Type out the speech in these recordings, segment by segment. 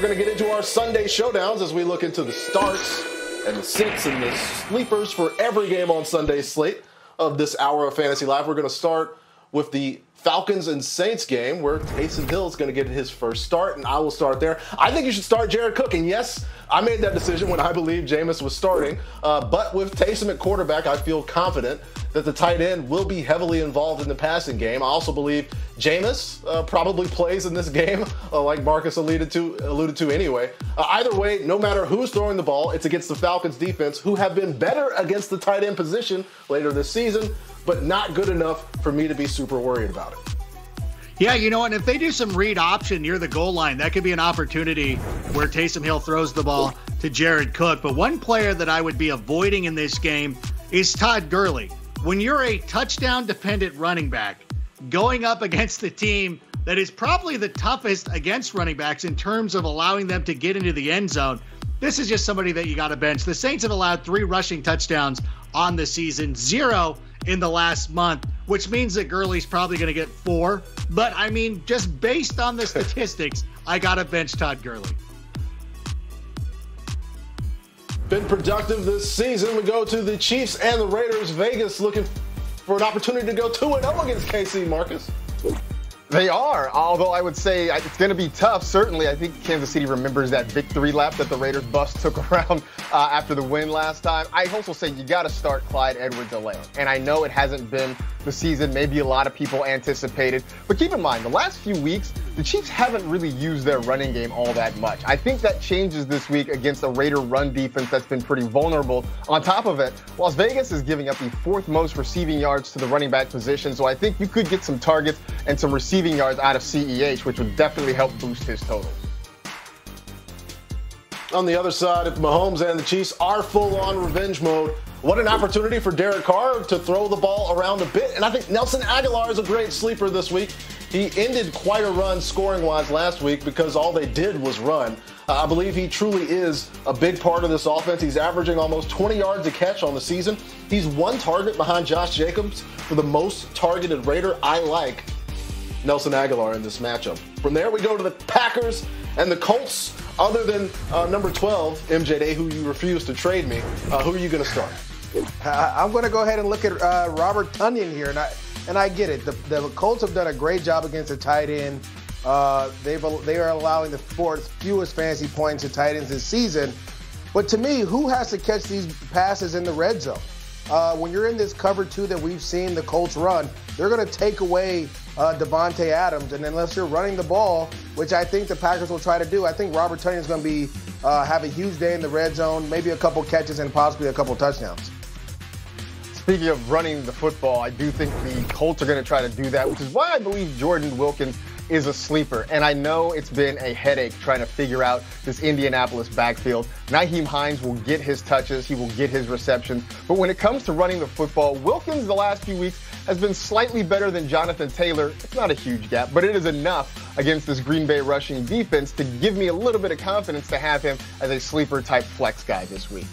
We're going to get into our Sunday showdowns as we look into the starts and the sits and the sleepers for every game on Sunday's slate of this hour of Fantasy Live. We're going to start with the Falcons and Saints game where Taysom Hill is going to get his first start, and I will start there. I think you should start Jared Cook, and yes, I made that decision when I believed Jameis was starting, but with Taysom at quarterback, I feel confident that the tight end will be heavily involved in the passing game. I also believe Jameis probably plays in this game, like Marcus alluded to anyway. Either way, no matter who's throwing the ball, it's against the Falcons defense, who have been better against the tight end position later this season, but not good enough for me to be super worried about it. Yeah, you know, and if they do some read option near the goal line, that could be an opportunity where Taysom Hill throws the ball to Jared Cook. But one player that I would be avoiding in this game is Todd Gurley. When you're a touchdown-dependent running back going up against the team that is probably the toughest against running backs in terms of allowing them to get into the end zone, this is just somebody that you got to bench. The Saints have allowed 3 rushing touchdowns on the season, 0 in the last month, which means that Gurley's probably going to get 4. But, I mean, just based on the statistics, I got to bench Todd Gurley. Been productive this season. We go to the Chiefs and the Raiders. Vegas looking for an opportunity to go 2-0 against KC, Marcus. They are, although I would say it's going to be tough. Certainly, I think Kansas City remembers that victory lap that the Raiders bus took around after the win last time. I also say you got to start Clyde Edwards-Helaire. And I know it hasn't been the season maybe a lot of people anticipated. But keep in mind, the last few weeks, the Chiefs haven't really used their running game all that much. I think that changes this week against a Raider run defense that's been pretty vulnerable. On top of it, Las Vegas is giving up the 4th most receiving yards to the running back position. So I think you could get some targets and some receiving yards out of CEH, which would definitely help boost his total. On the other side, if Mahomes and the Chiefs are full-on revenge mode, what an opportunity for Derek Carr to throw the ball around a bit. And I think Nelson Aguilar is a great sleeper this week. He ended quite a run scoring-wise last week because all they did was run. I believe he truly is a big part of this offense. He's averaging almost 20 yards a catch on the season. He's 1 target behind Josh Jacobs for the most targeted Raider. I like Nelson Aguilar in this matchup. From there, we go to the Packers and the Colts. Other than number 12, MJD, who you refused to trade me, who are you going to start? I'm going to go ahead and look at Robert Tonyan here, and I get it. The Colts have done a great job against the tight end. They are allowing the fewest fantasy points to tight ends this season. But to me, who has to catch these passes in the red zone? When you're in this cover 2 that we've seen the Colts run, they're going to take away Devontae Adams, and unless you're running the ball, which I think the Packers will try to do, I think Robert Tonyan is going to have a huge day in the red zone, maybe a couple catches and possibly a couple touchdowns. Speaking of running the football, I do think the Colts are going to try to do that, which is why I believe Jordan Wilkins is a sleeper. And I know it's been a headache trying to figure out this Indianapolis backfield. Nyheim Hines will get his touches. He will get his receptions. But when it comes to running the football, Wilkins the last few weeks has been slightly better than Jonathan Taylor. It's not a huge gap, but it is enough against this Green Bay rushing defense to give me a little bit of confidence to have him as a sleeper type flex guy this week.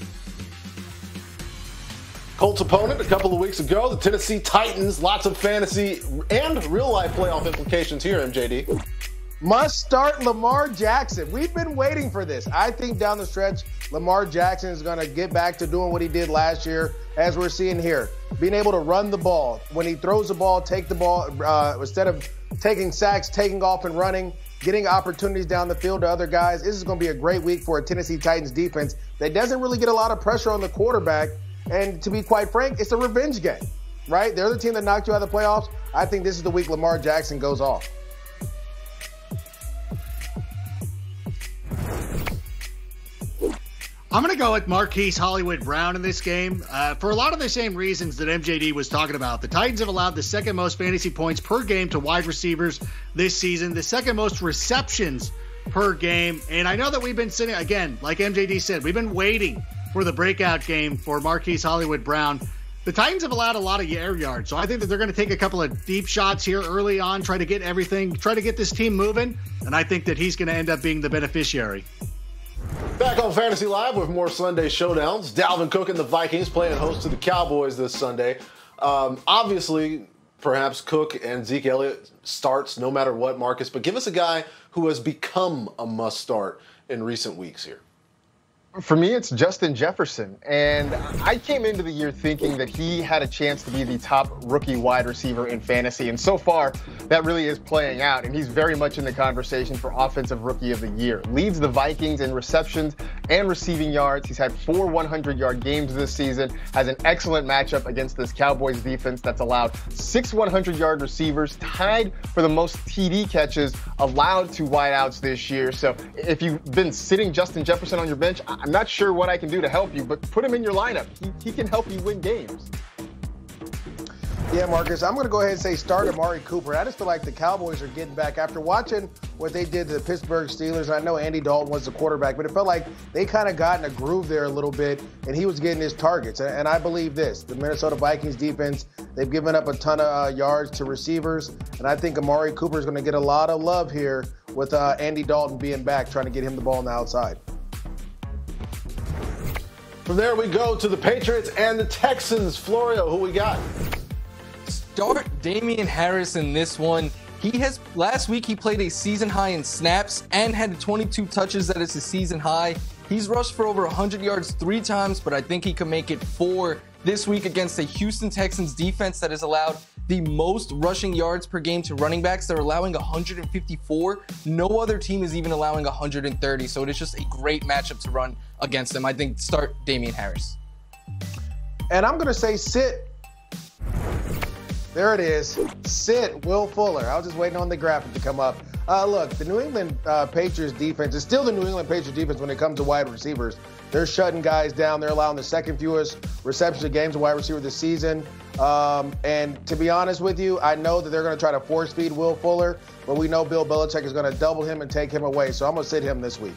Colts opponent a couple of weeks ago, the Tennessee Titans. Lots of fantasy and real-life playoff implications here, MJD. Must start Lamar Jackson. We've been waiting for this. I think down the stretch, Lamar Jackson is going to get back to doing what he did last year, as we're seeing here. Being able to run the ball. When he throws the ball, take the ball, instead of taking sacks, taking off and running, getting opportunities down the field to other guys. This is going to be a great week for a Tennessee Titans defense that doesn't really get a lot of pressure on the quarterback. And to be quite frank, it's a revenge game, right? They're the team that knocked you out of the playoffs. I think this is the week Lamar Jackson goes off. I'm going to go with Marquis Hollywood Brown in this game for a lot of the same reasons that MJD was talking about. The Titans have allowed the 2nd most fantasy points per game to wide receivers this season, the 2nd most receptions per game. And I know that we've been sitting, again, like MJD said, we've been waiting for the breakout game for Marquis Hollywood Brown. The Titans have allowed a lot of air yards, so I think that they're going to take a couple of deep shots here early on, try to get this team moving, and I think that he's going to end up being the beneficiary. Back on Fantasy Live with more Sunday showdowns. Dalvin Cook and the Vikings playing host to the Cowboys this Sunday. Obviously, perhaps Cook and Zeke Elliott starts no matter what, Marcus, but give us a guy who has become a must start in recent weeks here. For me, it's Justin Jefferson. And I came into the year thinking that he had a chance to be the top rookie wide receiver in fantasy. And so far, that really is playing out. And he's very much in the conversation for Offensive Rookie of the Year. Leads the Vikings in receptions and receiving yards. He's had 4 100-yard games this season. Has an excellent matchup against this Cowboys defense that's allowed 6 100-yard receivers, tied for the most TD catches allowed to wideouts this year. So if you've been sitting Justin Jefferson on your bench, I'm not sure what I can do to help you, but put him in your lineup. He can help you win games. Yeah, Marcus, I'm going to go ahead and say start Amari Cooper. I just feel like the Cowboys are getting back after watching what they did to the Pittsburgh Steelers. I know Andy Dalton was the quarterback, but it felt like they kind of got in a groove there a little bit, and he was getting his targets. And I believe this, the Minnesota Vikings defense, they've given up a ton of yards to receivers, and I think Amari Cooper is going to get a lot of love here with Andy Dalton being back, trying to get him the ball on the outside. From there, we go to the Patriots and the Texans. Florio, who we got? Start Damian Harris in this one. Last week he played a season high in snaps and had 22 touches. That is a season high. He's rushed for over 100 yards 3 times, but I think he can make it 4 this week against the Houston Texans defense that has allowed the most rushing yards per game to running backs. They're allowing 154. No other team is even allowing 130. So it is just a great matchup to run against them. I think start Damian Harris. And I'm going to say sit. There it is. Sit Will Fuller. I was just waiting on the graphic to come up. Look, the New England Patriots defense is still the New England Patriots defense when it comes to wide receivers. They're shutting guys down. They're allowing the second fewest receptions of games to wide receiver this season. And to be honest with you, I know that they're going to try to force feed Will Fuller, but we know Bill Belichick is going to double him and take him away. So I'm going to sit him this week.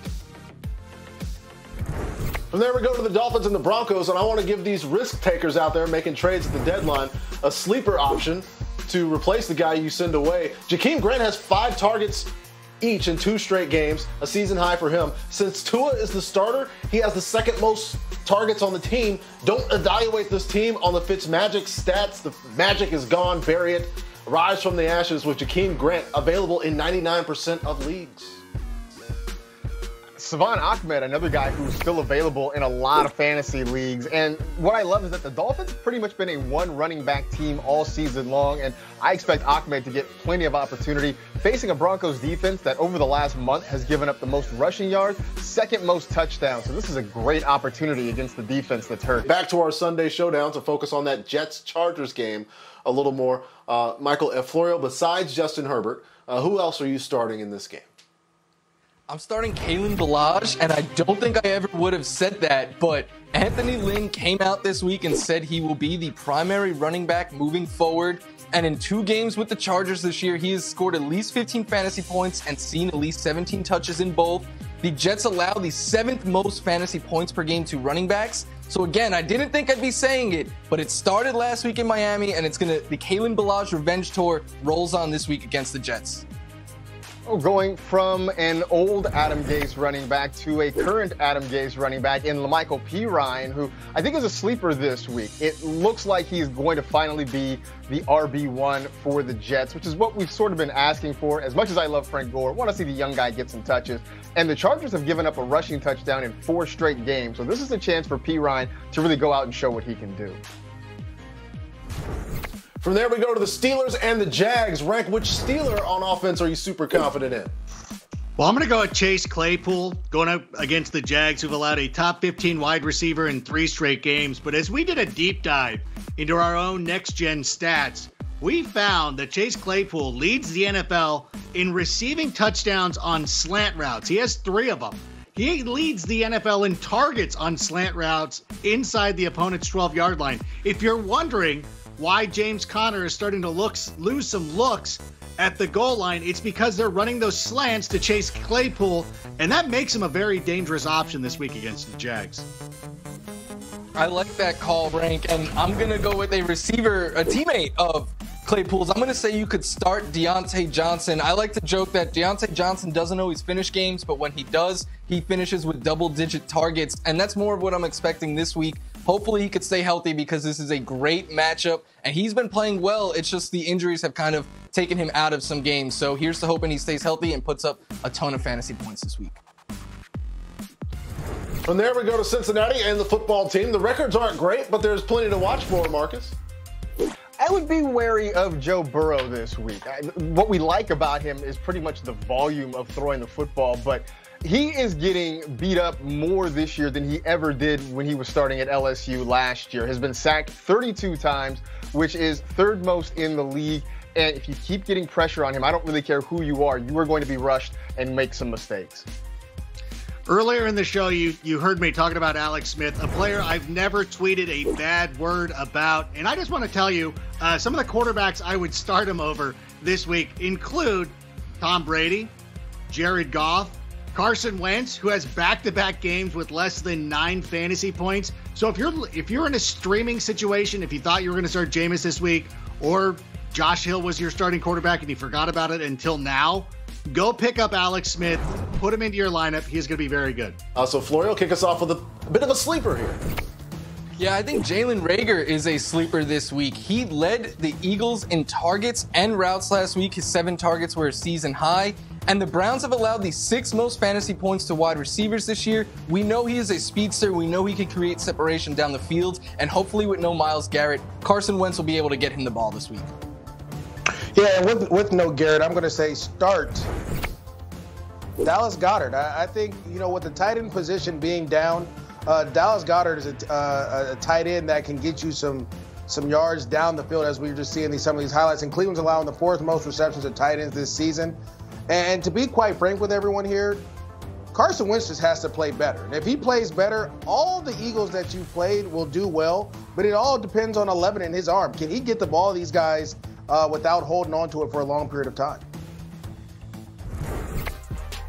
From there, we go to the Dolphins and the Broncos, and I want to give these risk takers out there making trades at the deadline a sleeper option to replace the guy you send away. Jakeem Grant has 5 targets each in 2 straight games, a season high for him. Since Tua is the starter, he has the second most targets on the team. Don't evaluate this team on the Fitzmagic stats. The magic is gone. Bury it. Rise from the ashes with Jakeem Grant available in 99% of leagues. Savon Ahmed, another guy who's still available in a lot of fantasy leagues. And what I love is that the Dolphins have pretty much been a one running back team all season long. And I expect Ahmed to get plenty of opportunity facing a Broncos defense that over the last month has given up the most rushing yards, second most touchdowns. So this is a great opportunity against the defense that's hurt. Back to our Sunday showdown to focus on that Jets-Chargers game a little more. Michael F. Florio, besides Justin Herbert, who else are you starting in this game? I'm starting Kalen Ballage, and I don't think I ever would have said that, but Anthony Lynn came out this week and said he will be the primary running back moving forward. And in 2 games with the Chargers this year, he has scored at least 15 fantasy points and seen at least 17 touches in both. The Jets allow the 7th most fantasy points per game to running backs. So again, I didn't think I'd be saying it, but it started last week in Miami, and the Kalen Ballage revenge tour rolls on this week against the Jets. Going from an old Adam Gase running back to a current Adam Gase running back in La'Mical Pirine, who I think is a sleeper this week. It looks like he's going to finally be the RB1 for the Jets, which is what we've sort of been asking for. As much as I love Frank Gore, I want to see the young guy get some touches. And the Chargers have given up a rushing touchdown in 4 straight games. So this is a chance for Pirine to really go out and show what he can do. From there, we go to the Steelers and the Jags. Rank which Steeler on offense are you super confident in? Well, I'm going to go with Chase Claypool going up against the Jags, who've allowed a top 15 wide receiver in 3 straight games. But as we did a deep dive into our own next-gen stats, we found that Chase Claypool leads the NFL in receiving touchdowns on slant routes. He has 3 of them. He leads the NFL in targets on slant routes inside the opponent's 12-yard line. If you're wondering why James Conner is starting to lose some looks at the goal line, it's because they're running those slants to Chase Claypool, and that makes him a very dangerous option this week against the Jags. I like that call, Rank, and I'm going to go with a receiver, a teammate of Claypool's. I'm going to say you could start Deontay Johnson. I like to joke that Deontay Johnson doesn't always finish games, but when he does, he finishes with double-digit targets, and that's more of what I'm expecting this week Hopefully he could stay healthy because this is a great matchup, and he's been playing well. It's just the injuries have kind of taken him out of some games. So here's to hoping he stays healthy and puts up a ton of fantasy points this week. From there, we go to Cincinnati and the football team. The records aren't great, but there's plenty to watch for, Marcus. I would be wary of Joe Burrow this week. What we like about him is pretty much the volume of throwing the football, but he is getting beat up more this year than he ever did when he was starting at LSU last year. Has been sacked 32 times, which is third most in the league. And if you keep getting pressure on him, I don't really care who you are going to be rushed and make some mistakes. Earlier in the show, you heard me talking about Alex Smith, a player I've never tweeted a bad word about. And I just want to tell you, some of the quarterbacks I would start him over this week include Tom Brady, Jared Goff, Carson Wentz, who has back-to-back games with less than 9 fantasy points. So if you're in a streaming situation, if you thought you were going to start Jameis this week, or Josh Hill was your starting quarterback and you forgot about it until now, go pick up Alex Smith, put him into your lineup. He's going to be very good. So Florio, kick us off with a bit of a sleeper here. Yeah, I think Jalen Reagor is a sleeper this week. He led the Eagles in targets and routes last week. His 7 targets were a season high. And the Browns have allowed the 6th most fantasy points to wide receivers this year. We know he is a speedster. We know he can create separation down the field. And hopefully with no Myles Garrett, Carson Wentz will be able to get him the ball this week. Yeah, and with no Garrett, I'm going to say start Dallas Goddard. I think, with the tight end position being down, Dallas Goddard is a tight end that can get you some yards down the field, as we were just seeing some of these highlights. And Cleveland's allowing the 4th most receptions of tight ends this season. And to be quite frank with everyone here, Carson Wentz just has to play better. And if he plays better, all the Eagles that you played will do well. But it all depends on 11 in his arm. Can he get the ball to these guys without holding on to it for a long period of time?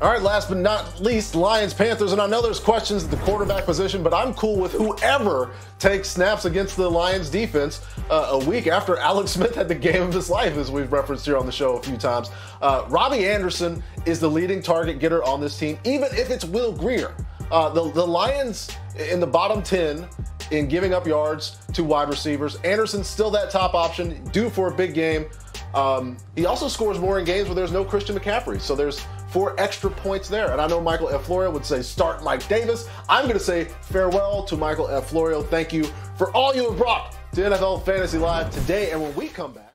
All right, last but not least, Lions, Panthers. And I know there's questions at the quarterback position, but I'm cool with whoever takes snaps against the Lions defense a week after Alex Smith had the game of his life, as we've referenced here on the show a few times. Robbie Anderson is the leading target getter on this team, even if it's Will Grier. The Lions in the bottom 10 in giving up yards to wide receivers. Anderson's still that top option, due for a big game. He also scores more in games where there's no Christian McCaffrey, so there's 4 extra points there. And I know Michael F. Florio would say start Mike Davis. I'm going to say farewell to Michael F. Florio. Thank you for all you have brought to NFL Fantasy Live today. And when we come back,